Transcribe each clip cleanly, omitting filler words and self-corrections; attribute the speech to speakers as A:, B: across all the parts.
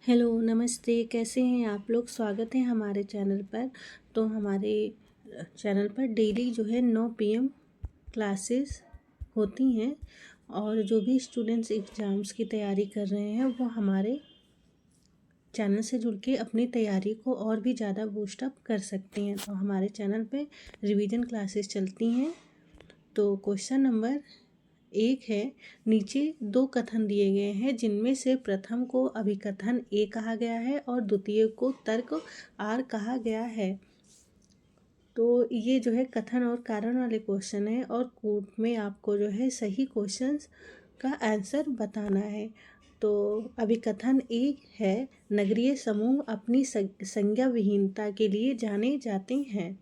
A: Hello, नमस्ते, कैसे हैं आप लोग? स्वागत है हमारे चैनल पर। तो हमारे चैनल पर डेली जो है 9 पीएम क्लासेस होती हैं और जो भी स्टूडेंट्स एग्ज़ाम्स की तैयारी कर रहे हैं वो हमारे चैनल से जुड़ के अपनी तैयारी को और भी ज़्यादा बूस्ट अप कर सकते हैं। तो हमारे चैनल पे रिवीजन क्लासेस चलती हैं। तो क्वेश्चन नंबर 1 है, नीचे 2 कथन दिए गए हैं जिनमें से प्रथम को अभिकथन ए कहा गया है और द्वितीय को तर्क आर कहा गया है। तो ये जो है कथन और कारण वाले क्वेश्चन है और कोर्ट में आपको जो है सही क्वेश्चंस का आंसर बताना है। तो अभिकथन ए है, नगरीय समूह अपनी संज्ञा विहीनता के लिए जाने जाते हैं।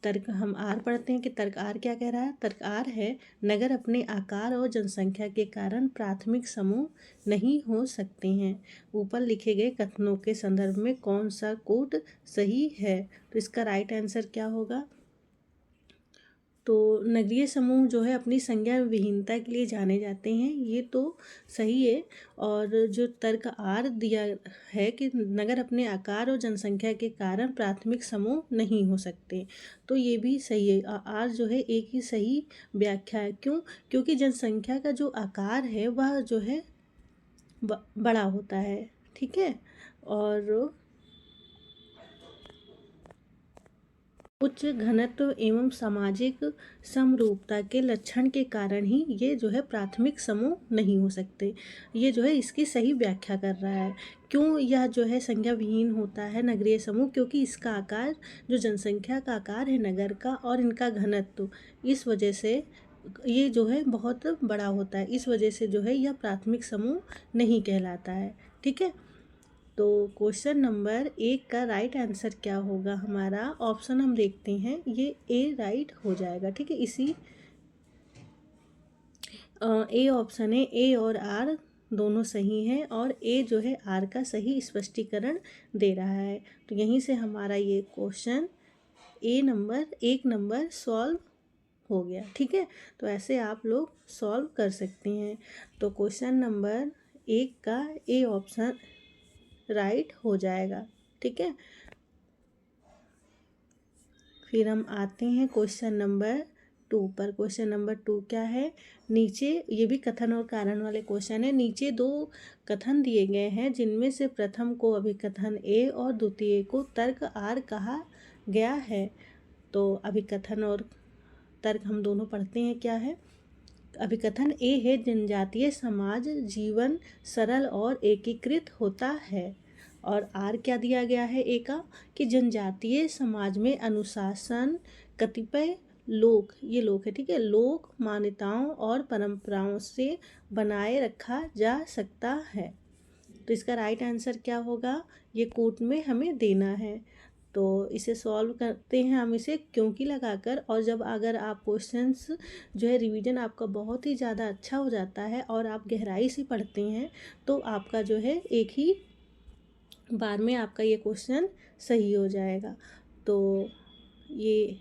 A: तर्क हम आर पढ़ते हैं कि तर्क आर क्या कह रहा है। तर्क आर है, नगर अपने आकार और जनसंख्या के कारण प्राथमिक समूह नहीं हो सकते हैं। ऊपर लिखे गए कथनों के संदर्भ में कौन सा कोट सही है? तो इसका राइट आंसर क्या होगा? तो नगरीय समूह जो है अपनी संज्ञा विहीनता के लिए जाने जाते हैं, ये तो सही है। और जो तर्क आर दिया है कि नगर अपने आकार और जनसंख्या के कारण प्राथमिक समूह नहीं हो सकते, तो ये भी सही है। आर जो है एक ही सही व्याख्या है। क्यों? क्योंकि जनसंख्या का जो आकार है वह जो है बड़ा होता है, ठीक है। और उच्च घनत्व एवं सामाजिक समरूपता के लक्षण के कारण ही ये जो है प्राथमिक समूह नहीं हो सकते। ये जो है इसकी सही व्याख्या कर रहा है। क्यों यह जो है संज्ञा विहीन होता है नगरीय समूह? क्योंकि इसका आकार, जो जनसंख्या का आकार है नगर का और इनका घनत्व, इस वजह से ये जो है बहुत बड़ा होता है। इस वजह से जो है यह प्राथमिक समूह नहीं कहलाता है, ठीक है। तो क्वेश्चन नंबर 1 का राइट आंसर क्या होगा हमारा? ऑप्शन हम देखते हैं, ये ए राइट हो जाएगा, ठीक है। इसी ए ऑप्शन है, ए और आर दोनों सही हैं और ए जो है आर का सही स्पष्टीकरण दे रहा है। तो यहीं से हमारा ये क्वेश्चन एक नंबर सॉल्व हो गया, ठीक है। तो ऐसे आप लोग सॉल्व कर सकते हैं। तो क्वेश्चन नंबर 1 का ए ऑप्शन राइट हो जाएगा, ठीक है। फिर हम आते हैं क्वेश्चन नंबर 2 पर। क्वेश्चन नंबर 2 क्या है? नीचे, ये भी कथन और कारण वाले क्वेश्चन है। नीचे 2 कथन दिए गए हैं जिनमें से प्रथम को अभिकथन ए और द्वितीय को तर्क आर कहा गया है। तो अभिकथन और तर्क हम दोनों पढ़ते हैं, क्या है? अभिकथन ए है, जनजातीय समाज जीवन सरल और एकीकृत होता है। और आर क्या दिया गया है ए का? कि जनजातीय समाज में अनुशासन, कतिपय लोक, ये लोक है, ठीक है, लोक मान्यताओं और परंपराओं से बनाए रखा जा सकता है। तो इसका राइट आंसर क्या होगा? ये कोट में हमें देना है। तो इसे सॉल्व करते हैं हम इसे क्योंकि लगाकर। और जब अगर आप क्वेश्चंस जो है रिवीजन आपका बहुत ही ज़्यादा अच्छा हो जाता है और आप गहराई से पढ़ते हैं, तो आपका जो है एक ही बार में आपका ये क्वेश्चन सही हो जाएगा। तो ये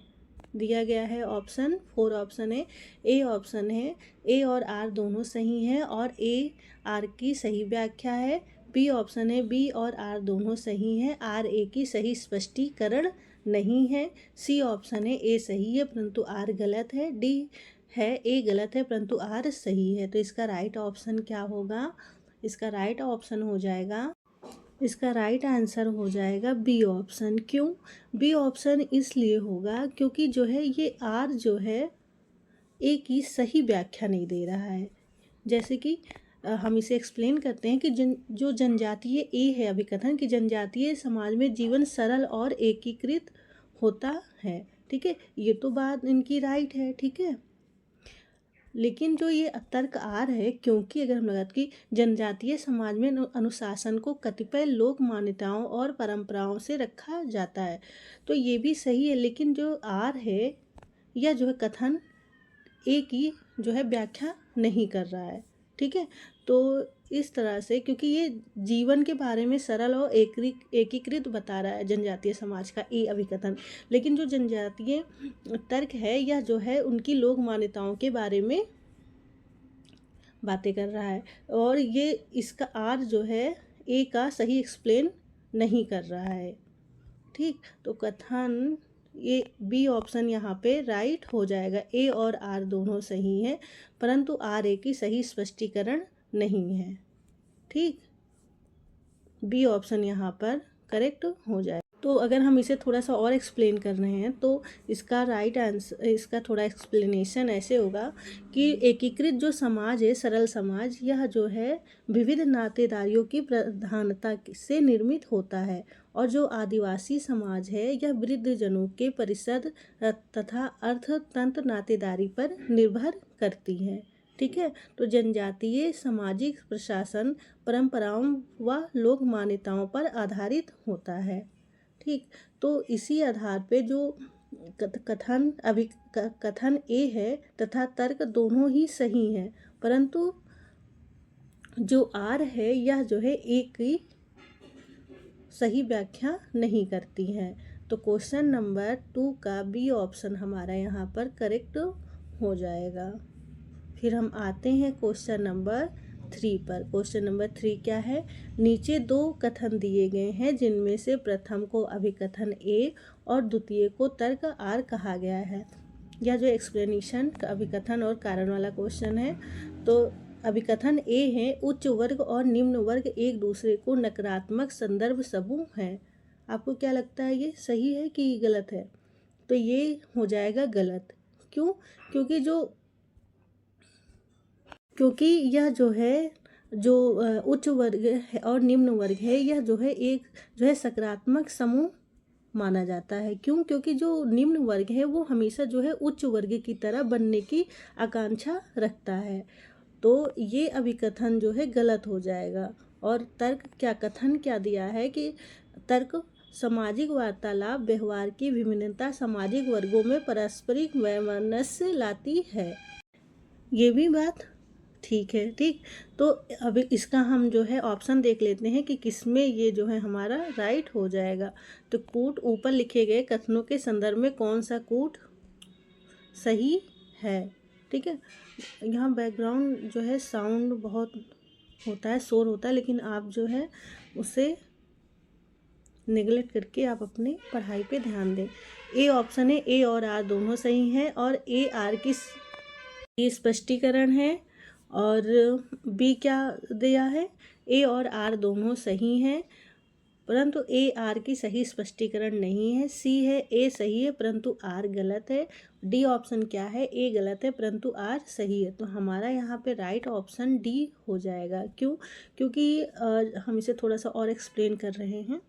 A: दिया गया है ऑप्शन 4 ऑप्शन है, ए ऑप्शन है। ए और आर दोनों सही हैं और ए आर की सही व्याख्या है। बी ऑप्शन है, बी और आर दोनों सही हैं, आर ए की सही स्पष्टीकरण नहीं है। सी ऑप्शन है, ए सही है परंतु आर गलत है। डी है, ए गलत है परंतु आर सही है। तो इसका राइट ऑप्शन क्या होगा? इसका राइट ऑप्शन हो जाएगा, इसका राइट आंसर हो जाएगा बी ऑप्शन। क्यों बी ऑप्शन? इसलिए होगा क्योंकि जो है ये आर जो है ए की सही व्याख्या नहीं दे रहा है। जैसे कि हम इसे एक्सप्लेन करते हैं कि जो जनजातीय ए है अभिकथन कि जनजातीय समाज में जीवन सरल और एकीकृत होता है, ठीक है, ये तो बात इनकी राइट है, ठीक है। लेकिन जो ये तर्क आर है, क्योंकि अगर हम लगाते कि जनजातीय समाज में अनुशासन को कतिपय लोक मान्यताओं और परंपराओं से रखा जाता है, तो ये भी सही है। लेकिन जो आर है यह जो है कथन ए की जो है व्याख्या नहीं कर रहा है, ठीक है। तो इस तरह से, क्योंकि ये जीवन के बारे में सरल और एकीकृत बता रहा है जनजातीय समाज का ए अभिकथन, लेकिन जो जनजातीय तर्क है यह जो है उनकी लोक मान्यताओं के बारे में बातें कर रहा है। और ये इसका आर जो है ए का सही एक्सप्लेन नहीं कर रहा है। ठीक, तो कथन ये बी ऑप्शन यहाँ पे राइट हो जाएगा। ए और आर दोनों सही हैं, परंतु आर ए की सही स्पष्टीकरण नहीं है। ठीक, बी ऑप्शन यहाँ पर करेक्ट हो जाए। तो अगर हम इसे थोड़ा सा और एक्सप्लेन कर रहे हैं तो इसका राइट आंसर, इसका थोड़ा एक्सप्लेनेशन ऐसे होगा कि एकीकृत जो समाज है, सरल समाज, यह जो है विविध नातेदारियों की प्रधानता से निर्मित होता है, और जो आदिवासी समाज है यह वृद्धजनों के परिषद तथा अर्थतंत्र नातेदारी पर निर्भर करती है। ठीक है, तो जनजातीय सामाजिक प्रशासन परंपराओं व लोक मान्यताओं पर आधारित होता है। ठीक, तो इसी आधार पे जो कथन ए है तथा तर्क दोनों ही सही हैं, परंतु जो आर है यह जो है ए की सही व्याख्या नहीं करती है। तो क्वेश्चन नंबर 2 का बी ऑप्शन हमारा यहाँ पर करेक्ट हो जाएगा। फिर हम आते हैं क्वेश्चन नंबर 3 पर। क्वेश्चन नंबर 3 क्या है? नीचे 2 कथन दिए गए हैं जिनमें से प्रथम को अभिकथन ए और द्वितीय को तर्क आर कहा गया है। यह जो एक्सप्लेनेशन अभिकथन और कारण वाला क्वेश्चन है, तो अभिकथन ए है उच्च वर्ग और निम्न वर्ग एक दूसरे को नकारात्मक संदर्भ समूह है। आपको क्या लगता है, ये सही है कि गलत है? तो ये हो जाएगा गलत। क्यों? क्योंकि यह जो है जो उच्च वर्ग है और निम्न वर्ग है, यह जो है एक जो है सकारात्मक समूह माना जाता है। क्यों? क्योंकि जो निम्न वर्ग है वो हमेशा जो है उच्च वर्ग की तरह बनने की आकांक्षा रखता है। तो ये अभिकथन जो है गलत हो जाएगा। और तर्क क्या, कथन क्या दिया है कि तर्क सामाजिक वार्तालाप व्यवहार की विभिन्नता सामाजिक वर्गों में पारस्परिक वैमनस्य लाती है। ये भी बात ठीक है। ठीक, तो अभी इसका हम जो है ऑप्शन देख लेते हैं कि किसमें ये जो है हमारा राइट हो जाएगा। तो कूट ऊपर लिखे गए कथनों के संदर्भ में कौन सा कूट सही है? ठीक है, यहाँ बैकग्राउंड जो है साउंड बहुत होता है, शोर होता है, लेकिन आप जो है उसे नेगलेक्ट करके आप अपनी पढ़ाई पे ध्यान दें। ए ऑप्शन है, ए और आर दोनों सही हैं, और ए आर की स्पष्टीकरण है। और बी क्या दिया है? ए और आर दोनों सही हैं, परंतु ए आर की सही स्पष्टीकरण नहीं है। सी है ए सही है परंतु आर गलत है। डी ऑप्शन क्या है? ए गलत है परंतु आर सही है। तो हमारा यहाँ पे राइट ऑप्शन डी हो जाएगा। क्यों? क्योंकि हम इसे थोड़ा सा और एक्सप्लेन कर रहे हैं।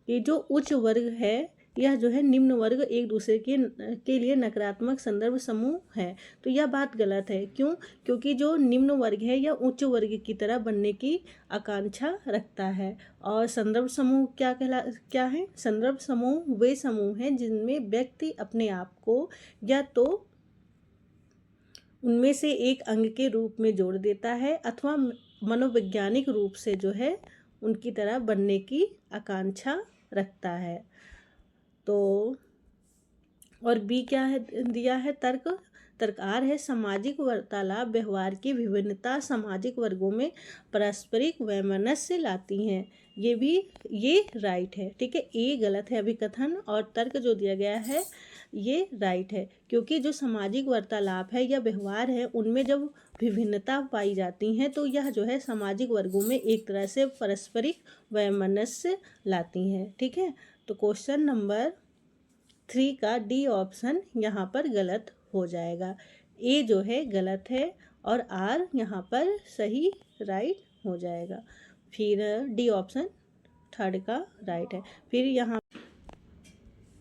A: ये जो उच्च वर्ग है यह जो है निम्न वर्ग एक दूसरे के लिए नकारात्मक संदर्भ समूह है। तो यह बात गलत है। क्यों? क्योंकि जो निम्न वर्ग है यह उच्च वर्ग की तरह बनने की आकांक्षा रखता है। और संदर्भ समूह क्या है? संदर्भ समूह वे समूह हैं जिनमें व्यक्ति अपने आप को या तो उनमें से एक अंग के रूप में जोड़ देता है अथवा मनोवैज्ञानिक रूप से जो है उनकी तरह बनने की आकांक्षा रखता है। तो और बी क्या है दिया है? तर्क आर है सामाजिक वार्तालाप व्यवहार की विभिन्नता सामाजिक वर्गों में पारस्परिक वैमनस्य लाती हैं। ये राइट है। ठीक है, ए गलत है अभिकथन, और तर्क जो दिया गया है ये राइट है। क्योंकि जो सामाजिक वार्तालाप है या व्यवहार है उनमें जब विभिन्नता पाई जाती हैं तो यह जो है सामाजिक वर्गों में एक तरह से पारस्परिक वैमनस्य लाती हैं। ठीक है, तो क्वेश्चन नंबर 3 का डी ऑप्शन यहाँ पर गलत हो जाएगा। ए जो है गलत है और आर यहाँ पर सही राइट हो जाएगा। फिर डी ऑप्शन थर्ड का राइट है। फिर यहाँ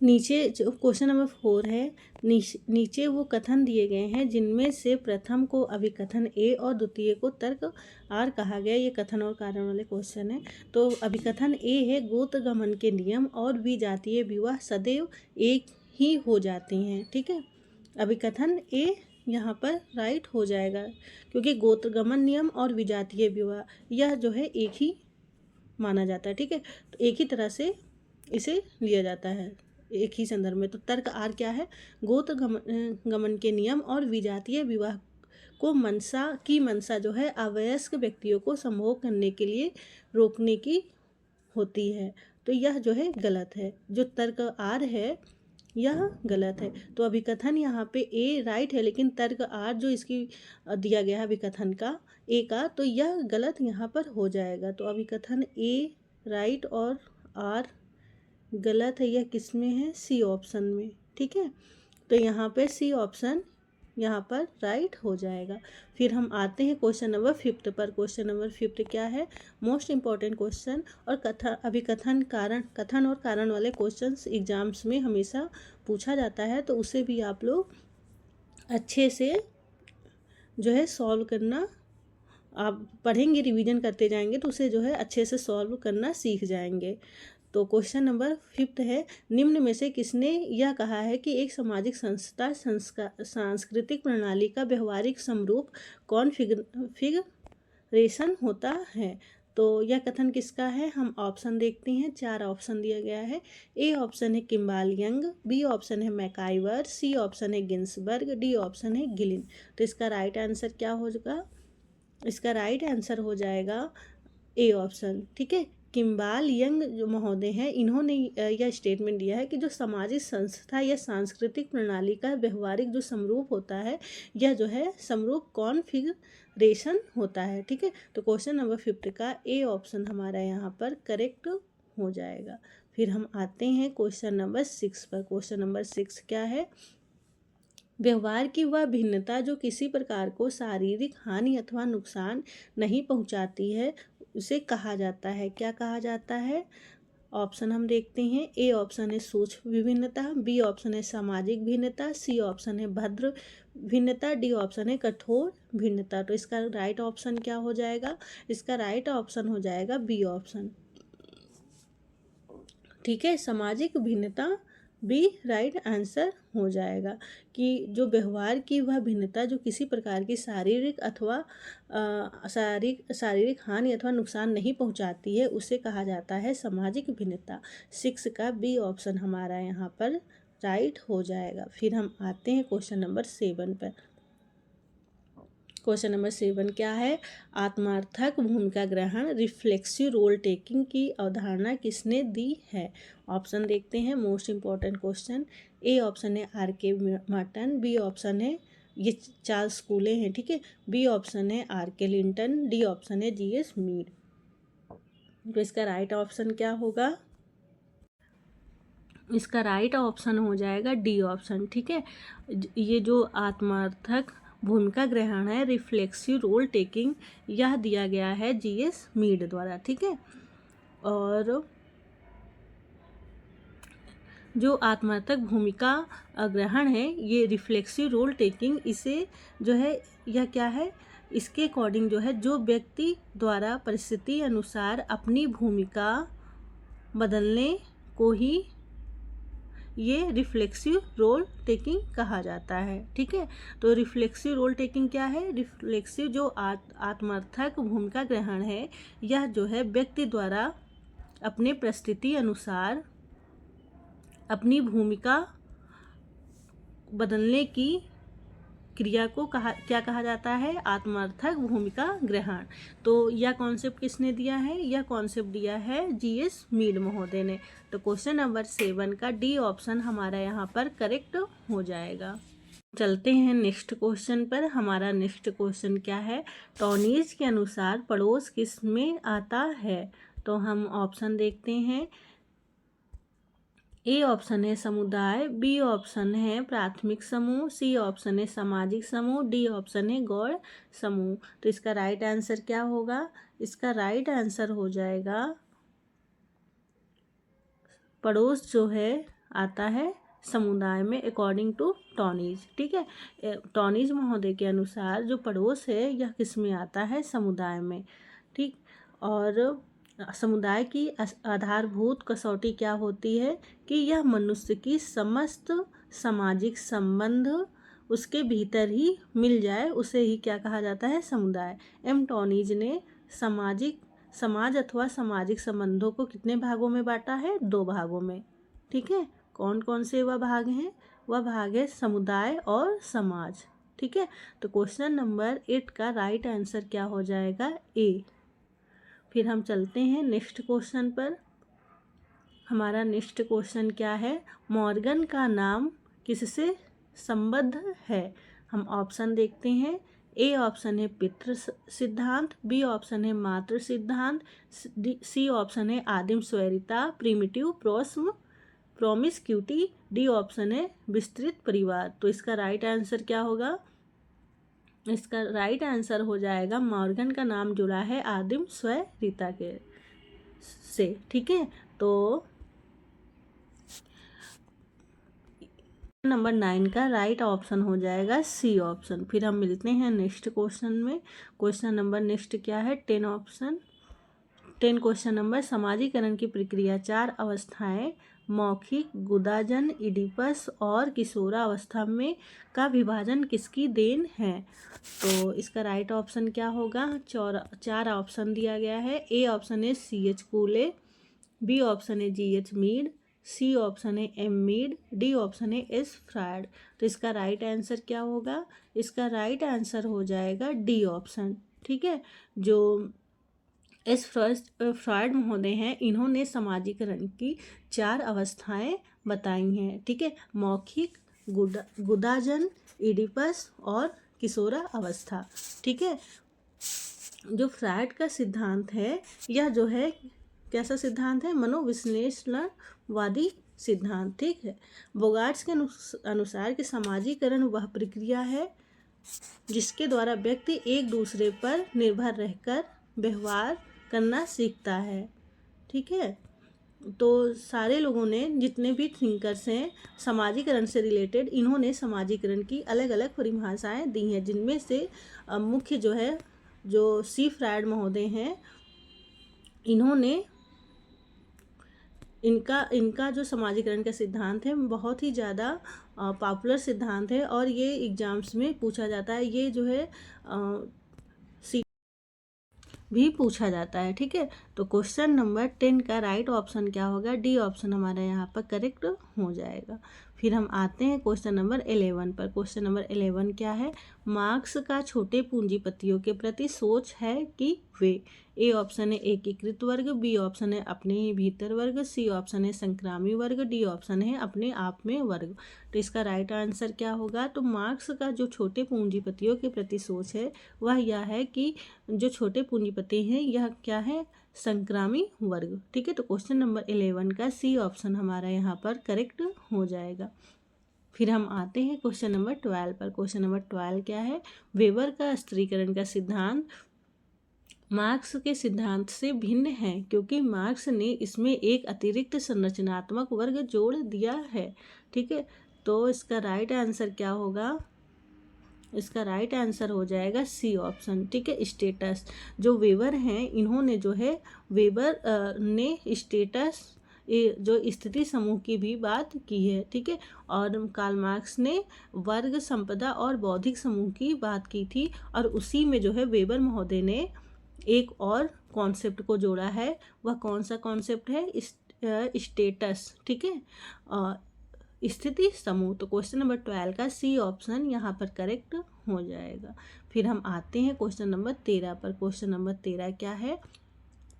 A: नीचे जो क्वेश्चन नंबर 4 है, नीचे वो कथन दिए गए हैं जिनमें से प्रथम को अभिकथन ए और द्वितीय को तर्क आर कहा गया। ये कथन और कारण वाले क्वेश्चन है। तो अभिकथन ए है गोत्रगमन के नियम और विजातीय विवाह सदैव एक ही हो जाती हैं। ठीक है, अभिकथन ए यहाँ पर राइट हो जाएगा क्योंकि गोत्रगमन नियम और विजातीय विवाह यह जो है एक ही माना जाता है। ठीक है, तो एक ही तरह से इसे लिया जाता है एक ही संदर्भ में। तो तर्क आर क्या है? गोत्र गमन के नियम और विजातीय विवाह को मंशा जो है अवयस्क व्यक्तियों को संभोग करने के लिए रोकने की होती है। तो यह जो है गलत है। जो तर्क आर है यह गलत है। तो अभिकथन यहाँ पे ए राइट है, लेकिन तर्क आर जो इसकी दिया गया है अभिकथन का ए का, तो यह गलत यहाँ पर हो जाएगा। तो अभिकथन ए राइट और आर गलत है। यह किस में है? सी ऑप्शन में। ठीक है, तो यहाँ पे सी ऑप्शन यहाँ पर राइट हो जाएगा। फिर हम आते हैं क्वेश्चन नंबर 5 पर। क्वेश्चन नंबर 5 क्या है? मोस्ट इम्पॉर्टेंट क्वेश्चन और कथन और कारण वाले क्वेश्चंस एग्जाम्स में हमेशा पूछा जाता है, तो उसे भी आप लोग अच्छे से जो है सॉल्व करना, आप पढ़ेंगे रिवीजन करते जाएंगे तो उसे जो है अच्छे से सॉल्व करना सीख जाएंगे। तो क्वेश्चन नंबर 5 है, निम्न में से किसने यह कहा है कि एक सामाजिक संस्था सांस्कृतिक प्रणाली का व्यवहारिक समरूप कॉन्फ़िगरेशन होता है? तो यह कथन किसका है? हम ऑप्शन देखते हैं। 4 ऑप्शन दिया गया है। ए ऑप्शन है किम्बाल यंग, बी ऑप्शन है मैकाइवर, सी ऑप्शन है गिन्सबर्ग, डी ऑप्शन है गिलिन। तो इसका राइट आंसर क्या होगा? इसका राइट आंसर हो जाएगा ए ऑप्शन। ठीक है, किम्बाल यंग जो महोदय हैं, इन्होंने यह स्टेटमेंट दिया है कि जो सामाजिक संस्था या सांस्कृतिक प्रणाली का व्यवहारिक जो समरूप होता है, यह जो है समरूप कॉन्फ़िगरेशन होता है। ठीक है, तो क्वेश्चन नंबर 5 का ए ऑप्शन हमारा यहाँ पर करेक्ट हो जाएगा। फिर हम आते हैं क्वेश्चन नंबर 6 पर। क्वेश्चन नंबर 6 क्या है? व्यवहार की वह भिन्नता जो किसी प्रकार को शारीरिक हानि अथवा नुकसान नहीं पहुंचाती है, उसे कहा जाता है। क्या कहा जाता है? ऑप्शन हम देखते हैं। ए ऑप्शन है सूक्ष्म विभिन्नता, बी ऑप्शन है सामाजिक भिन्नता, सी ऑप्शन है भद्र भिन्नता, डी ऑप्शन है कठोर भिन्नता। तो इसका राइट ऑप्शन क्या हो जाएगा? इसका राइट ऑप्शन हो जाएगा बी ऑप्शन। ठीक है, सामाजिक भिन्नता बी राइट आंसर हो जाएगा। कि जो व्यवहार की वह भिन्नता जो किसी प्रकार की शारीरिक हानि अथवा नुकसान नहीं पहुंचाती है, उसे कहा जाता है सामाजिक भिन्नता। 6 का बी ऑप्शन हमारा यहाँ पर राइट हो जाएगा। फिर हम आते हैं क्वेश्चन नंबर 7 पर। क्वेश्चन नंबर 7 क्या है? आत्मार्थक भूमिका ग्रहण रिफ्लेक्सिव रोल टेकिंग की अवधारणा किसने दी है? ऑप्शन देखते हैं। Most important question. ए ऑप्शन है आर.के. मार्टन, बी ऑप्शन है, ये 4 स्कूलें हैं। ठीक है, बी ऑप्शन है आर.के. लिंटन, डी ऑप्शन है जी.एस. मीड। तो इसका राइट ऑप्शन क्या होगा? इसका राइट ऑप्शन हो जाएगा डी ऑप्शन। ठीक है, ये जो आत्मार्थक भूमिका ग्रहण है रिफ्लेक्सिव रोल टेकिंग, यह दिया गया है जी.एस. मीड द्वारा। ठीक है, और जो आत्मार्थक भूमिका ग्रहण है ये रिफ्लेक्सिव रोल टेकिंग, इसे जो है यह क्या है? इसके अकॉर्डिंग जो है जो व्यक्ति द्वारा परिस्थिति अनुसार अपनी भूमिका बदलने को ही ये रिफ्लेक्सिव रोल टेकिंग कहा जाता है। ठीक है, तो रिफ्लेक्सिव रोल टेकिंग क्या है? रिफ्लेक्सिव जो आत्मार्थक भूमिका ग्रहण है, यह जो है व्यक्ति द्वारा अपने परिस्थिति अनुसार अपनी भूमिका बदलने की क्रिया को क्या कहा जाता है? आत्मार्थक भूमिका ग्रहण। तो यह कॉन्सेप्ट किसने दिया है? यह कॉन्सेप्ट दिया है जी.एस. मीड महोदय ने। तो क्वेश्चन नंबर 7 का डी ऑप्शन हमारा यहाँ पर करेक्ट हो जाएगा। चलते हैं नेक्स्ट क्वेश्चन पर। हमारा नेक्स्ट क्वेश्चन क्या है? टॉनीज के अनुसार पड़ोस किस में आता है? तो हम ऑप्शन देखते हैं। ए ऑप्शन है समुदाय, बी ऑप्शन है प्राथमिक समूह, सी ऑप्शन है सामाजिक समूह, डी ऑप्शन है गौड़ समूह। तो इसका राइट आंसर क्या होगा? इसका राइट आंसर हो जाएगा पड़ोस जो है आता है समुदाय में अकॉर्डिंग टू टॉनीज। ठीक है, टॉनीज महोदय के अनुसार जो पड़ोस है यह किस में आता है? समुदाय में। ठीक, और समुदाय की आधारभूत कसौटी क्या होती है? कि यह मनुष्य की समस्त सामाजिक संबंध उसके भीतर ही मिल जाए, उसे ही क्या कहा जाता है? समुदाय। एम टॉनीज ने समाज अथवा सामाजिक संबंधों को कितने भागों में बांटा है? 2 भागों में। ठीक है, कौन कौन से वह भाग हैं? वह भाग है समुदाय और समाज। ठीक है। तो क्वेश्चन नंबर 8 का राइट आंसर क्या हो जाएगा? ए। फिर हम चलते हैं नेक्स्ट क्वेश्चन पर। हमारा नेक्स्ट क्वेश्चन क्या है? मॉर्गन का नाम किससे संबद्ध है? हम ऑप्शन देखते हैं। ए ऑप्शन है पितृ सिद्धांत, बी ऑप्शन है मातृ सिद्धांत, सी ऑप्शन है आदिम स्वैरिता प्रिमिटिव प्रोमिस्क्यूटी, डी ऑप्शन है विस्तृत परिवार। तो इसका राइट आंसर क्या होगा? इसका राइट आंसर हो जाएगा मॉर्गन का नाम जुड़ा है आदिम स्वैरिता के से, ठीक है। तो नंबर 9 का राइट ऑप्शन हो जाएगा सी ऑप्शन। फिर हम मिलते हैं नेक्स्ट क्वेश्चन में। क्वेश्चन नंबर नेक्स्ट क्या है? 10 क्वेश्चन नंबर समाजीकरण की प्रक्रिया 4 अवस्थाएं मौखिक, गुदाजन, इडिपस और किशोरावस्था में का विभाजन किसकी देन है? तो इसका राइट ऑप्शन क्या होगा? 4 ऑप्शन दिया गया है। ए ऑप्शन है CH कूले, बी ऑप्शन है GH मीड, सी ऑप्शन है एम मीड, डी ऑप्शन है एस फ्रायड। तो इसका राइट आंसर क्या होगा? इसका राइट आंसर हो जाएगा डी ऑप्शन, ठीक है। जो एस फ्रायड महोदय हैं, इन्होंने समाजीकरण की 4 अवस्थाएं बताई हैं, ठीक है। मौखिक, गुदाजन, इडिपस और किशोरा अवस्था, ठीक है। जो फ्रायड का सिद्धांत है, यह जो है कैसा सिद्धांत है? मनोविश्लेषणवादी सिद्धांत, ठीक है। बोगार्ट्स के अनुसार कि समाजीकरण वह प्रक्रिया है जिसके द्वारा व्यक्ति एक दूसरे पर निर्भर रहकर व्यवहार करना सीखता है, ठीक है। तो सारे लोगों ने, जितने भी थिंकर्स हैं समाजीकरण से रिलेटेड, इन्होंने समाजीकरण की अलग अलग परिभाषाएं दी हैं, जिनमें से मुख्य जो है जो सी फ्रायड महोदय हैं, इन्होंने इनका जो समाजीकरण का सिद्धांत है बहुत ही ज़्यादा पॉपुलर सिद्धांत है और ये एग्जाम्स में पूछा जाता है। ये जो है भी पूछा जाता है, ठीक है। तो क्वेश्चन नंबर 10 का राइट ऑप्शन क्या होगा? डी ऑप्शन हमारा यहाँ पर करेक्ट हो जाएगा। फिर हम आते हैं क्वेश्चन नंबर 11 पर। क्वेश्चन नंबर 11 क्या है? मार्क्स का छोटे पूंजीपतियों के प्रति सोच है कि वे? ए ऑप्शन है एकीकृत वर्ग, बी ऑप्शन है अपने ही भीतर वर्ग, सी ऑप्शन है संक्रामी वर्ग, डी ऑप्शन है अपने आप में वर्ग। तो इसका राइट आंसर क्या होगा? तो मार्क्स का जो छोटे पूंजीपतियों के प्रति सोच है वह यह है कि जो छोटे पूंजीपति हैं यह क्या है? संक्रामी वर्ग, ठीक है। तो क्वेश्चन नंबर 11 का सी ऑप्शन हमारा यहाँ पर करेक्ट हो जाएगा। फिर हम आते हैं क्वेश्चन नंबर 12 पर। क्वेश्चन नंबर 12 क्या है? वेबर का स्त्रीकरण का सिद्धांत मार्क्स के सिद्धांत से भिन्न है क्योंकि मार्क्स ने इसमें एक अतिरिक्त संरचनात्मक वर्ग जोड़ दिया है, ठीक है। तो इसका राइट आंसर क्या होगा? इसका राइट आंसर हो जाएगा सी ऑप्शन, ठीक है। स्टेटस, जो वेबर हैं, इन्होंने जो है वेबर ने स्टेटस जो स्थिति समूह की भी बात की है, ठीक है। और कार्ल मार्क्स ने वर्ग, संपदा और बौद्धिक समूह की बात की थी और उसी में जो है वेबर महोदय ने एक और कॉन्सेप्ट को जोड़ा है। वह कौन सा कॉन्सेप्ट है? स्टेटस, ठीक है, स्थिति समूह। तो क्वेश्चन नंबर 12 का सी ऑप्शन यहाँ पर करेक्ट हो जाएगा। फिर हम आते हैं क्वेश्चन नंबर 13 पर। क्वेश्चन नंबर 13 क्या है?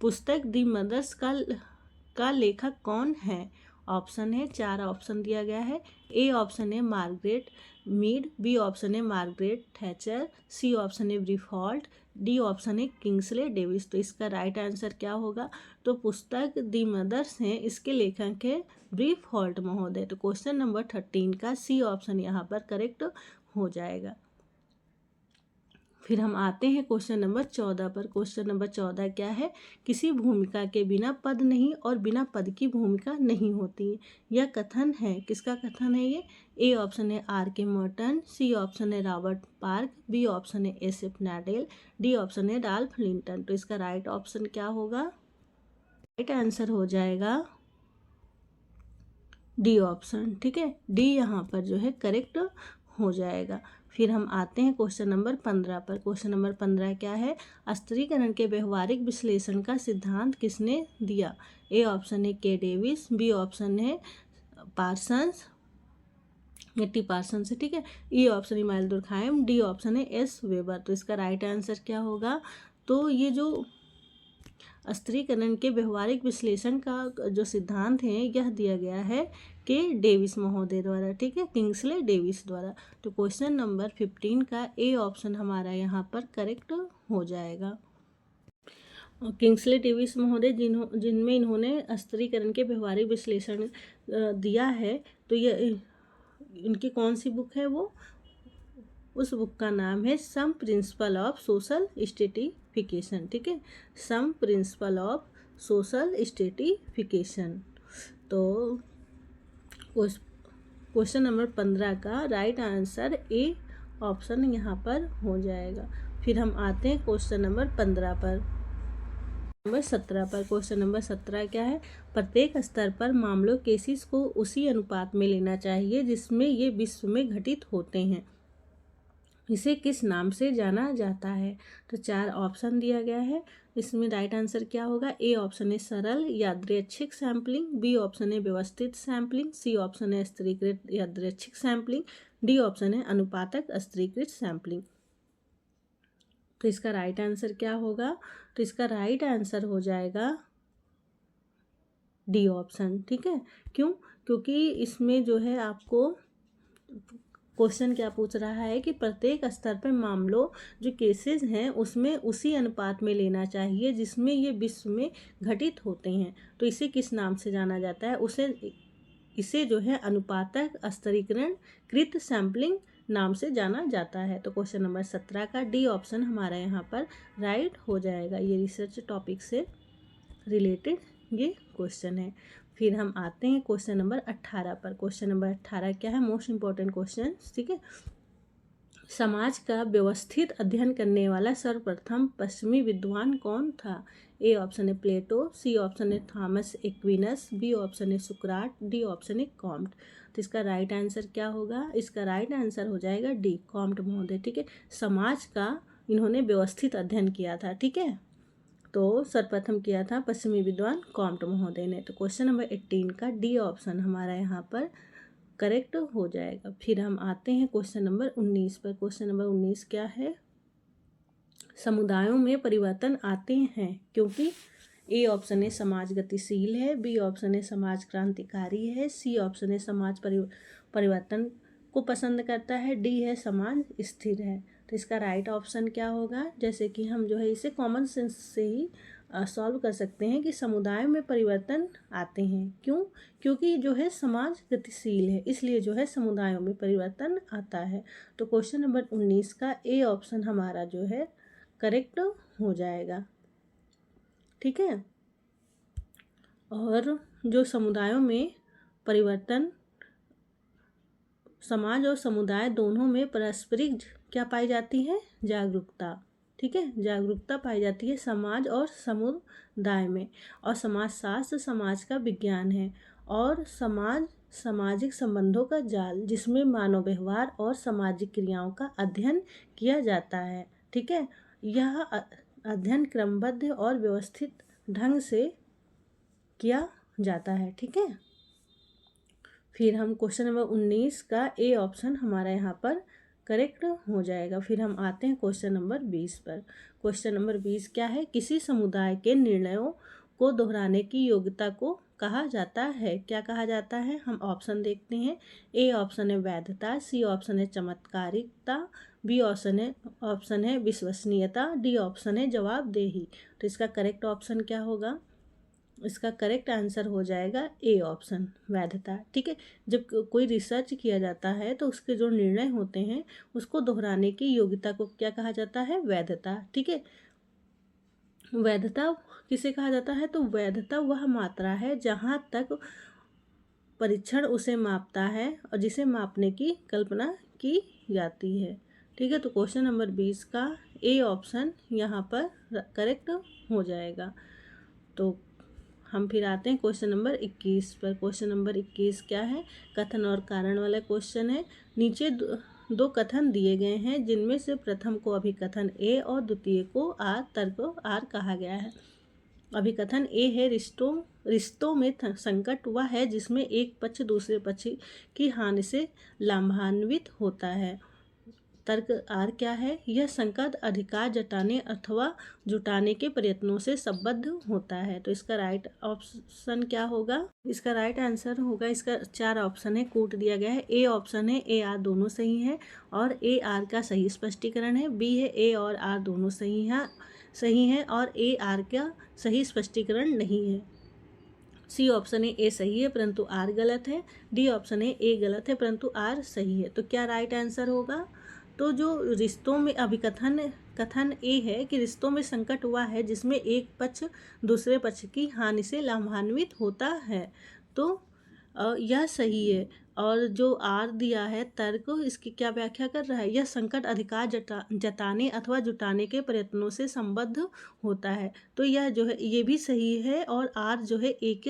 A: पुस्तक दी मदर्स का लेखक कौन है? ऑप्शन है, 4 ऑप्शन दिया गया है। ए ऑप्शन है मार्गरेट मीड, बी ऑप्शन है मार्गरेट थैचर, सी ऑप्शन है ब्रीफॉल्ट, डी ऑप्शन है किंग्सले डेविस। तो इसका राइट आंसर क्या होगा? तो पुस्तक दी मदर्स हैं, इसके लेखक है ब्रीफॉल्ट महोदय। तो क्वेश्चन नंबर 13 का सी ऑप्शन यहाँ पर करेक्ट हो जाएगा। फिर हम आते हैं क्वेश्चन नंबर 14 पर। क्वेश्चन नंबर 14 क्या है? किसी भूमिका के बिना पद नहीं और बिना पद की भूमिका नहीं होती। यह कथन है, किसका कथन है ये? ए ऑप्शन है R.K. मर्टन, सी ऑप्शन है रॉबर्ट पार्क, बी ऑप्शन है एस.एफ. नैडेल, डी ऑप्शन है राल्फ लिंटन। तो इसका राइट ऑप्शन क्या होगा? राइट आंसर हो जाएगा डी ऑप्शन, ठीक है। डी यहाँ पर जो है करेक्ट हो जाएगा। फिर हम आते हैं क्वेश्चन नंबर 15 पर। क्वेश्चन नंबर 15 क्या है? स्त्रीकरण के व्यवहारिक विश्लेषण का सिद्धांत किसने दिया? ए ऑप्शन है के डेविस, बी ऑप्शन है पार्सन्स, 80% से, ठीक है। E option email दुर्खाइम, D option है एस वेबर। तो इसका राइट आंसर क्या होगा? तो ये जो स्त्रीकरण के व्यवहारिक विश्लेषण का जो सिद्धांत है यह दिया गया है कि डेविस महोदय द्वारा, ठीक है, किंग्सले डेविस द्वारा। तो क्वेश्चन नंबर 15 का ए ऑप्शन हमारा यहाँ पर करेक्ट हो जाएगा। किंग्सले डेविस महोदय जिनमें इन्होंने स्त्रीकरण के व्यवहारिक विश्लेषण दिया है, तो ये इनकी कौन सी बुक है? वो उस बुक का नाम है सम प्रिंसिपल ऑफ सोशल स्ट्रेटिफिकेशन, ठीक है, सम प्रिंसिपल ऑफ सोशल स्ट्रेटिफिकेशन। तो क्वेश्चन नंबर 15 का राइट आंसर ए ऑप्शन यहाँ पर हो जाएगा। फिर हम आते हैं क्वेश्चन नंबर 15 पर। नंबर 17 पर, क्वेश्चन नंबर 17 क्या है? प्रत्येक स्तर पर मामलों केसेस को उसी अनुपात में लेना चाहिए जिसमें ये विश्व में घटित होते हैं, इसे किस नाम से जाना जाता है? तो 4 ऑप्शन दिया गया है, इसमें राइट आंसर क्या होगा? ए ऑप्शन है सरल यादृच्छिक सैम्पलिंग, बी ऑप्शन है व्यवस्थित सैम्पलिंग, सी ऑप्शन है स्त्रीकृत यादृच्छिक सैम्पलिंग, डी ऑप्शन है अनुपातक स्त्रीकृत सैम्पलिंग। तो इसका राइट आंसर क्या होगा? तो इसका राइट आंसर हो जाएगा डी ऑप्शन, ठीक है। क्यों? क्योंकि इसमें जो है आपको क्वेश्चन क्या पूछ रहा है कि प्रत्येक स्तर पर मामलों जो केसेस हैं उसमें उसी अनुपात में लेना चाहिए जिसमें ये विश्व में घटित होते हैं, तो इसे किस नाम से जाना जाता है? इसे जो है अनुपातक स्तरीकरण कृत सैम्पलिंग नाम से जाना जाता है। तो क्वेश्चन नंबर 17 का डी ऑप्शन हमारा यहाँ पर राइट हो जाएगा। ये रिसर्च टॉपिक से रिलेटेड ये क्वेश्चन है। फिर हम आते हैं क्वेश्चन नंबर 18 पर। क्वेश्चन नंबर 18 क्या है? मोस्ट इंपॉर्टेंट क्वेश्चन, ठीक है। समाज का व्यवस्थित अध्ययन करने वाला सर्वप्रथम पश्चिमी विद्वान कौन था? ए ऑप्शन है प्लेटो, सी ऑप्शन है थॉमस एक्विनस, बी ऑप्शन है सुकराट, डी ऑप्शन है कॉम्ट। तो इसका राइट आंसर क्या होगा? इसका राइट आंसर हो जाएगा डी, कॉम्ट महोदय, ठीक है। समाज का इन्होंने व्यवस्थित अध्ययन किया था, ठीक है। तो सर्वप्रथम किया था पश्चिमी विद्वान कॉम्ट महोदय ने। तो क्वेश्चन नंबर 18 का डी ऑप्शन हमारा यहाँ पर करेक्ट हो जाएगा। फिर हम आते हैं क्वेश्चन नंबर 19 पर। क्वेश्चन नंबर 19 क्या है? समुदायों में परिवर्तन आते हैं क्योंकि ए ऑप्शन है समाज गतिशील है, बी ऑप्शन है समाज क्रांतिकारी है, सी ऑप्शन है समाज परिवर्तन को पसंद करता है, डी है समाज स्थिर है। तो इसका राइट ऑप्शन क्या होगा? जैसे कि हम जो है इसे कॉमन सेंस से ही सॉल्व कर सकते हैं कि समुदाय में परिवर्तन आते हैं। क्यों? क्योंकि जो है समाज गतिशील है, इसलिए जो है समुदायों में परिवर्तन आता है। तो क्वेश्चन नंबर 19 का ए ऑप्शन हमारा जो है करेक्ट हो जाएगा, ठीक है। और जो समुदायों में परिवर्तन, समाज और समुदाय दोनों में पारस्परिक क्या पाई जाती है? जागरूकता, ठीक है, जागरूकता पाई जाती है समाज और समुदाय में। और समाजशास्त्र समाज का विज्ञान है और समाज सामाजिक संबंधों का जाल जिसमें मानव व्यवहार और सामाजिक क्रियाओं का अध्ययन किया जाता है, ठीक है। यह अध्ययन क्रमबद्ध और व्यवस्थित ढंग से किया जाता है, ठीक है। फिर हम क्वेश्चन नंबर 19 का ए ऑप्शन हमारा यहाँ पर करेक्ट हो जाएगा। फिर हम आते हैं क्वेश्चन नंबर 20 पर। क्वेश्चन नंबर 20 क्या है? किसी समुदाय के निर्णयों को दोहराने की योग्यता को कहा जाता है। क्या कहा जाता है? हम ऑप्शन देखते हैं। ए ऑप्शन है वैधता, सी ऑप्शन है चमत्कारिकता, बी ऑप्शन है विश्वसनीयता, डी ऑप्शन है जवाबदेही। तो इसका करेक्ट ऑप्शन क्या होगा? इसका करेक्ट आंसर हो जाएगा ए ऑप्शन वैधता, ठीक है। जब कोई रिसर्च किया जाता है तो उसके जो निर्णय होते हैं उसको दोहराने की योग्यता को क्या कहा जाता है? वैधता, ठीक है। वैधता किसे कहा जाता है? तो वैधता वह मात्रा है जहाँ तक परीक्षण उसे मापता है और जिसे मापने की कल्पना की जाती है, ठीक है। तो क्वेश्चन नंबर 20 का ए ऑप्शन यहाँ पर करेक्ट हो जाएगा। तो हम फिर आते हैं क्वेश्चन नंबर 21 पर। क्वेश्चन नंबर 21 क्या है? कथन और कारण वाला क्वेश्चन है। नीचे दो कथन दिए गए हैं जिनमें से प्रथम को अभिकथन ए और द्वितीय को तर्क आर कहा गया है। अभिकथन ए है, रिश्तों में संकट वह है जिसमें एक पक्ष दूसरे पक्ष की हानि से लाभान्वित होता है। तर्क आर क्या है, यह संकट अधिकार जताने अथवा जुटाने के प्रयत्नों से संबद्ध होता है। तो इसका राइट ऑप्शन क्या होगा, इसका राइट आंसर होगा, इसका 4 ऑप्शन है, कूट दिया गया है। ए ऑप्शन है, ए आर दोनों सही है और ए आर का सही स्पष्टीकरण है। बी है, ए और आर दोनों सही है और ए आर का सही स्पष्टीकरण नहीं है। सी ऑप्शन है, ए सही है परंतु आर गलत है। डी ऑप्शन है, ए गलत है परंतु आर सही है। तो क्या राइट आंसर होगा, तो जो रिश्तों में कथन ए है कि रिश्तों में संकट हुआ है जिसमें एक पक्ष दूसरे पक्ष की हानि से लाभान्वित होता है, तो यह सही है। और जो आर दिया है तर्क, इसकी क्या व्याख्या कर रहा है, यह संकट अधिकार जताने अथवा जुटाने के प्रयत्नों से संबद्ध होता है। तो यह जो है ये भी सही है और आर जो है एक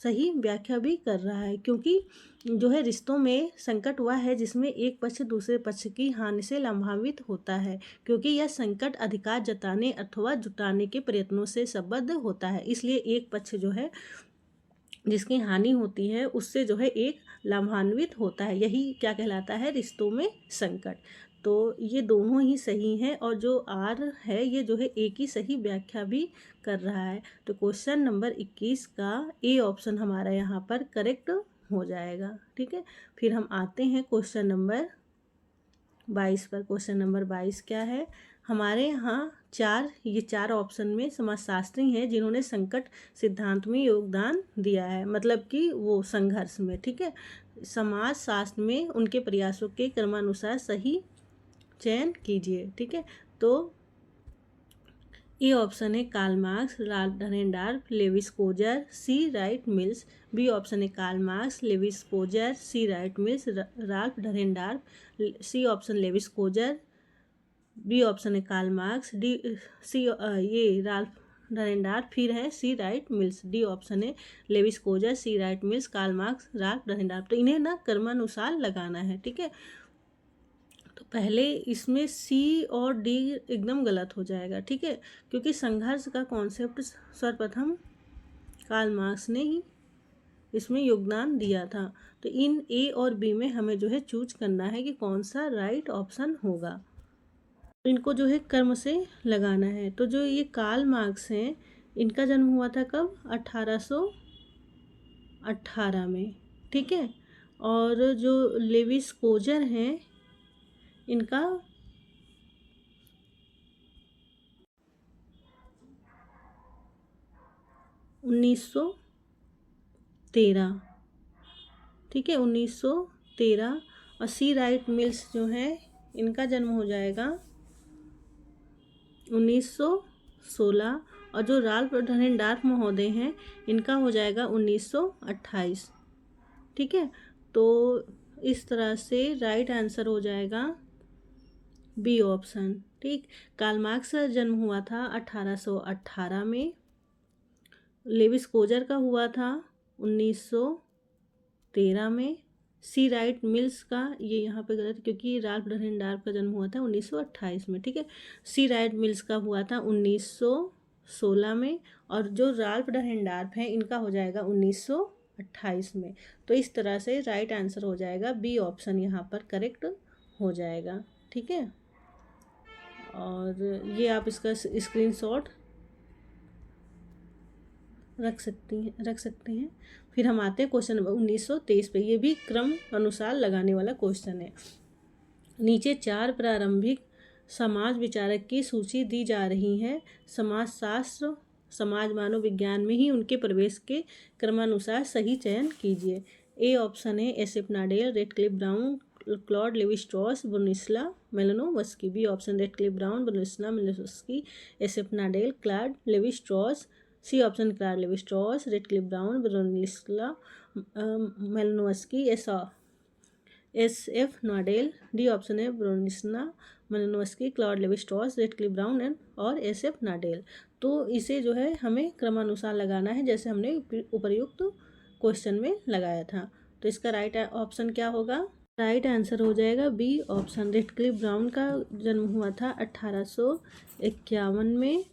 A: सही व्याख्या भी कर रहा है, क्योंकि जो है रिश्तों में संकट हुआ है जिसमें एक पक्ष दूसरे पक्ष की हानि से लाभान्वित होता है, क्योंकि यह संकट अधिकार जताने अथवा जुटाने के प्रयत्नों से संबद्ध होता है। इसलिए एक पक्ष जो है जिसकी हानि होती है उससे जो है एक लाभान्वित होता है, यही क्या कहलाता है, रिश्तों में संकट। तो ये दोनों ही सही हैं और जो आर है ये जो है एक ही सही व्याख्या भी कर रहा है। तो क्वेश्चन नंबर 21 का ए ऑप्शन हमारा यहाँ पर करेक्ट हो जाएगा। ठीक है, फिर हम आते हैं क्वेश्चन नंबर 22 पर। क्वेश्चन नंबर 22 क्या है, हमारे यहाँ ये चार ऑप्शन में समाजशास्त्री हैं जिन्होंने संकट सिद्धांत में योगदान दिया है, मतलब कि वो संघर्ष में। ठीक है, समाज शास्त्र में उनके प्रयासों के क्रमानुसार सही चयन कीजिए। ठीक है, तो ए ऑप्शन है Karl Marx, Ralf Dahrendorf, Lewis Coser, C Wright Mills. B option है Karl Marx, Lewis Coser, C Wright Mills, Ralf Dahrendorf. C option Lewis Coser, B option है कार्ल मार्क्स, ये राल्फ डनेनडॉर्फ, फिर है C Wright Mills. D option है Lewis Coser, C Wright Mills, Karl Marx, Ralf Dahrendorf. तो इन्हें ना क्रमानुसार लगाना है। ठीक है, तो पहले इसमें सी और डी एकदम गलत हो जाएगा। ठीक है, क्योंकि संघर्ष का कॉन्सेप्ट सर्वप्रथम कार्ल मार्क्स ने ही इसमें योगदान दिया था। तो इन ए और बी में हमें जो है चूज करना है कि कौन सा राइट ऑप्शन होगा। तो इनको जो है कर्म से लगाना है। तो जो ये कार्ल मार्क्स हैं इनका जन्म हुआ था कब, 1818 में। ठीक है, और जो लेविस कोजर हैं इनका 1913। ठीक है, 1913। और सी राइट मिल्स जो है इनका जन्म हो जाएगा 1916। और जो राल्फ डनेनडॉर्फ महोदय हैं इनका हो जाएगा 1928। ठीक है, तो इस तरह से राइट आंसर हो जाएगा बी ऑप्शन। ठीक, कार्ल मार्क्स का जन्म हुआ था 1818 में, लेविस कोजर का हुआ था 1913 में, सी राइट मिल्स का ये यहाँ पे गलत क्योंकि राल्फ डनेनडॉर्फ का जन्म हुआ था 1928 में। ठीक है, सी राइट मिल्स का हुआ था 1916 में, और जो राल्फ डनेनडॉर्फ है इनका हो जाएगा 1928 में। तो इस तरह से राइट आंसर हो जाएगा बी ऑप्शन, यहाँ पर करेक्ट हो जाएगा। ठीक है, और ये आप इसका स्क्रीनशॉट रख सकते हैं। फिर हम आते हैं क्वेश्चन नंबर 1923 पे। ये भी क्रम अनुसार लगाने वाला क्वेश्चन है। नीचे 4 प्रारंभिक समाज विचारक की सूची दी जा रही है। समाजशास्त्र समाज मानव विज्ञान में ही उनके प्रवेश के क्रमानुसार सही चयन कीजिए। ए ऑप्शन है S F Nadel, Radcliffe Brown, Claude Levi Strauss, Bronislaw Malinowski. B option Radcliffe Brown, Bronislaw Malinowski, S F Nadel, Claude Levi Strauss. C option Claude Levi Strauss, Radcliffe Brown, Bronislaw Malinowski, S F Nadel. D option है Bronislaw Malinowski, Claude Levi Strauss, Radcliffe Brown और S F Nadel. तो इसे जो है हमें क्रमानुसार लगाना है जैसे हमने उपर्युक्त क्वेश्चन में लगाया था। तो इसका राइट ऑप्शन क्या होगा, राइट आंसर हो जाएगा बी ऑप्शन। रेडक्लिफ ब्राउन का जन्म हुआ था 1851 में,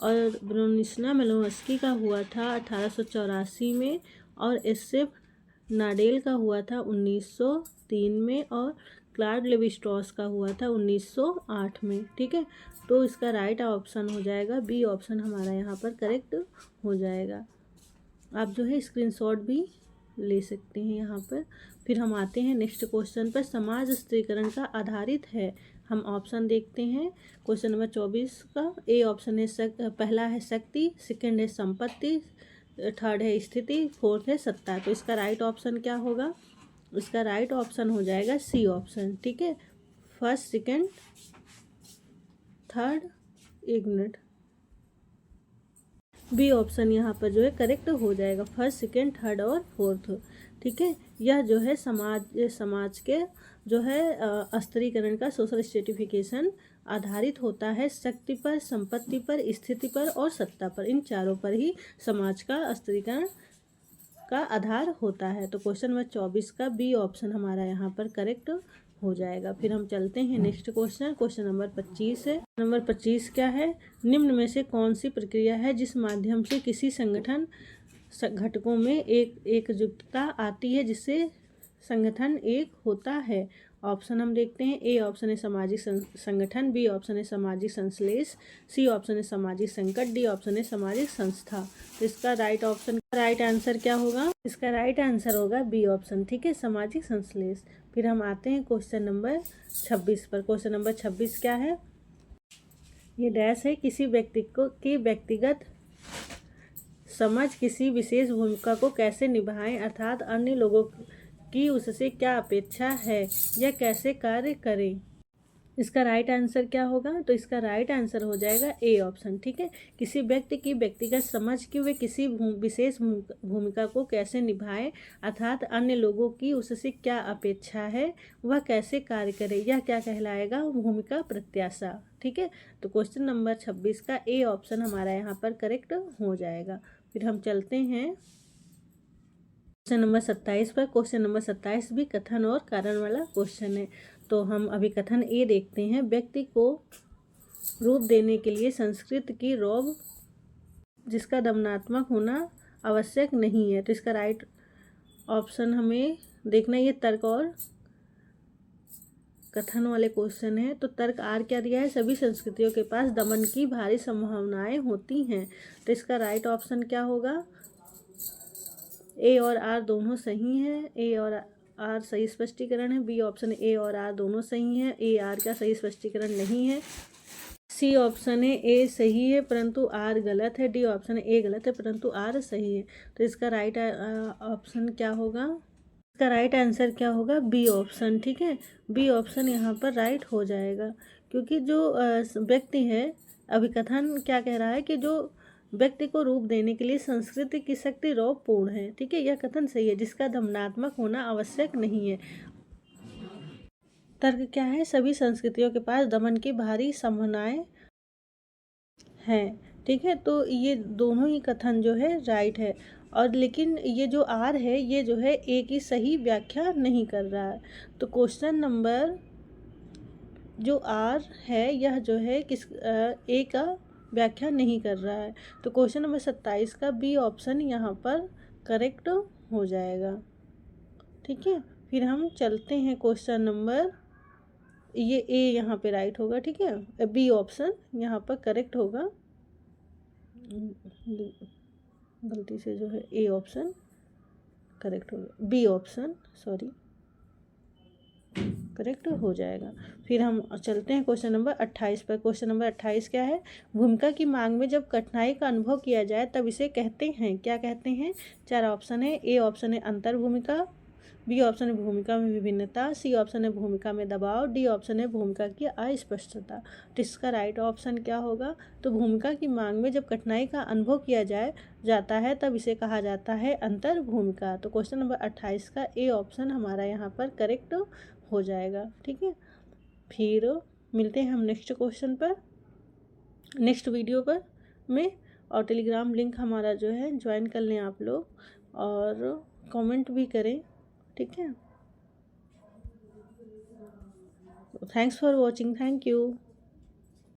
A: और ब्रोनिस्ला मेलोवस्की का हुआ था 1884 में, और एसेफ नाडेल का हुआ था 1903 में, और क्लाउड लेवी-स्ट्रॉस का हुआ था 1908 में। ठीक है, तो इसका राइट ऑप्शन हो जाएगा बी ऑप्शन हमारा यहाँ पर करेक्ट हो जाएगा। आप जो है स्क्रीनशॉट भी ले सकते हैं यहाँ पर। फिर हम आते हैं नेक्स्ट क्वेश्चन पर। समाज स्त्रीकरण का आधारित है। हम ऑप्शन देखते हैं क्वेश्चन नंबर 24 का। ए ऑप्शन है पहला है शक्ति, सेकंड है संपत्ति, थर्ड है स्थिति, फोर्थ है सत्ता। तो इसका राइट ऑप्शन क्या होगा? इसका राइट ऑप्शन हो जाएगा सी ऑप्शन। ठीक है, फर्स्ट सेकंड थर्ड, एक मिनट, बी ऑप्शन यहाँ पर जो है करेक्ट हो जाएगा, फर्स्ट सेकंड थर्ड और फोर्थ। ठीक है, यह जो है समाज के जो है स्त्रीकरण का सोशल स्ट्रेटिफिकेशन आधारित होता है शक्ति पर, संपत्ति पर, स्थिति पर और सत्ता पर। इन चारों पर ही समाज का स्त्रीकरण का आधार होता है। तो क्वेश्चन नंबर 24 का बी ऑप्शन हमारा यहाँ पर करेक्ट हो जाएगा। फिर हम चलते हैं नेक्स्ट क्वेश्चन। क्वेश्चन नंबर 25 है। नंबर 25 क्या है? निम्न में से कौन सी प्रक्रिया है जिस माध्यम से किसी संगठन घटकों में एकजुटता आती है, जिससे संगठन एक होता है? ऑप्शन हम देखते हैं। ए ऑप्शन है सामाजिक संगठन, बी ऑप्शन है सामाजिक संश्लेष, सी ऑप्शन है सामाजिक संकट, डी ऑप्शन है सामाजिक संस्था। तो इसका राइट ऑप्शन का राइट आंसर क्या होगा? इसका राइट आंसर होगा बी ऑप्शन। ठीक है, सामाजिक संश्लेष। फिर हम आते हैं क्वेश्चन नंबर 26 पर। क्वेश्चन नंबर 26 क्या है? ये डैश है, किसी व्यक्ति को की व्यक्तिगत समझ किसी विशेष भूमिका को कैसे निभाएं, अर्थात अन्य लोगों की उससे क्या अपेक्षा है या कैसे कार्य करें। इसका राइट आंसर क्या होगा? तो इसका राइट आंसर हो जाएगा ए ऑप्शन। ठीक है, किसी व्यक्ति की व्यक्तिगत समझ कि वे किसी विशेष भूमिका को कैसे निभाए, अर्थात अन्य लोगों की उससे क्या अपेक्षा है, वह कैसे कार्य करे, यह क्या कहलाएगा? भूमिका प्रत्याशा। ठीक है, तो क्वेश्चन नंबर 26 का ए ऑप्शन हमारा यहाँ पर करेक्ट हो जाएगा। फिर हम चलते हैं क्वेश्चन नंबर 27 पर। क्वेश्चन नंबर 27 भी कथन और कारण वाला क्वेश्चन है। तो हम अभी कथन ए देखते हैं। व्यक्ति को रूप देने के लिए संस्कृत की रौब जिसका दमनात्मक होना आवश्यक नहीं है। तो इसका राइट ऑप्शन हमें देखना, ये तर्क और कथन वाले क्वेश्चन है। तो तर्क आर क्या दिया है? सभी संस्कृतियों के पास दमन की भारी संभावनाएं होती हैं। तो इसका राइट ऑप्शन क्या होगा? ए और आर दोनों सही हैं। ए और आर सही स्पष्टीकरण है। बी ऑप्शन ए और आर दोनों सही हैं। ए आर का सही स्पष्टीकरण नहीं है। सी ऑप्शन है ए सही है परंतु आर गलत है। डी ऑप्शन है ए गलत है परंतु आर सही है। तो इसका राइट ऑप्शन क्या होगा? इसका राइट आंसर क्या होगा? B option. ठीक है, बी ऑप्शन यहाँ पर राइट हो जाएगा, क्योंकि जो व्यक्ति है, अभिकथन क्या कह रहा है कि जो व्यक्ति को रूप देने के लिए संस्कृति की शक्ति रौबपूर्ण है। ठीक है, यह कथन सही है, जिसका दमनात्मक होना आवश्यक नहीं है। तर्क क्या है? सभी संस्कृतियों के पास दमन की भारी संभावनाएं हैं। ठीक है, तो ये दोनों ही कथन जो है राइट है। और लेकिन ये जो आर है, ये जो है ए की सही व्याख्या नहीं कर रहा है। तो क्वेश्चन नंबर जो आर है, यह जो है किस ए का व्याख्या नहीं कर रहा है। तो क्वेश्चन नंबर 27 का बी ऑप्शन यहाँ पर करेक्ट हो जाएगा। ठीक है, फिर हम चलते हैं क्वेश्चन नंबर, ये ए यहाँ पे राइट होगा। ठीक है, बी ऑप्शन यहाँ पर करेक्ट होगा। गलती से जो है ए ऑप्शन करेक्ट होगा, बी ऑप्शन सॉरी करेक्ट हो जाएगा। फिर हम चलते हैं क्वेश्चन नंबर 28 पर। क्वेश्चन नंबर 28 क्या है? भूमिका की मांग में जब कठिनाई का अनुभव किया जाए तब इसे कहते हैं, क्या कहते हैं? 4 ऑप्शन है। ए ऑप्शन है अंतर भूमिका, बी ऑप्शन है भूमिका में विभिन्नता, सी ऑप्शन है भूमिका में दबाव, डी ऑप्शन है भूमिका की अस्पष्टता। तो इसका राइट ऑप्शन क्या होगा? तो भूमिका की मांग में जब कठिनाई का अनुभव किया जाता है तब इसे कहा जाता है अंतर भूमिका। तो क्वेश्चन नंबर 28 का ए ऑप्शन हमारा यहाँ पर करेक्ट हो जाएगा। ठीक है, फिर मिलते हैं हम नेक्स्ट क्वेश्चन पर, नेक्स्ट वीडियो पर में। और टेलीग्राम लिंक हमारा जो है ज्वाइन कर लें आप लोग, और कमेंट भी करें। ठीक है, thanks for watching, thank you.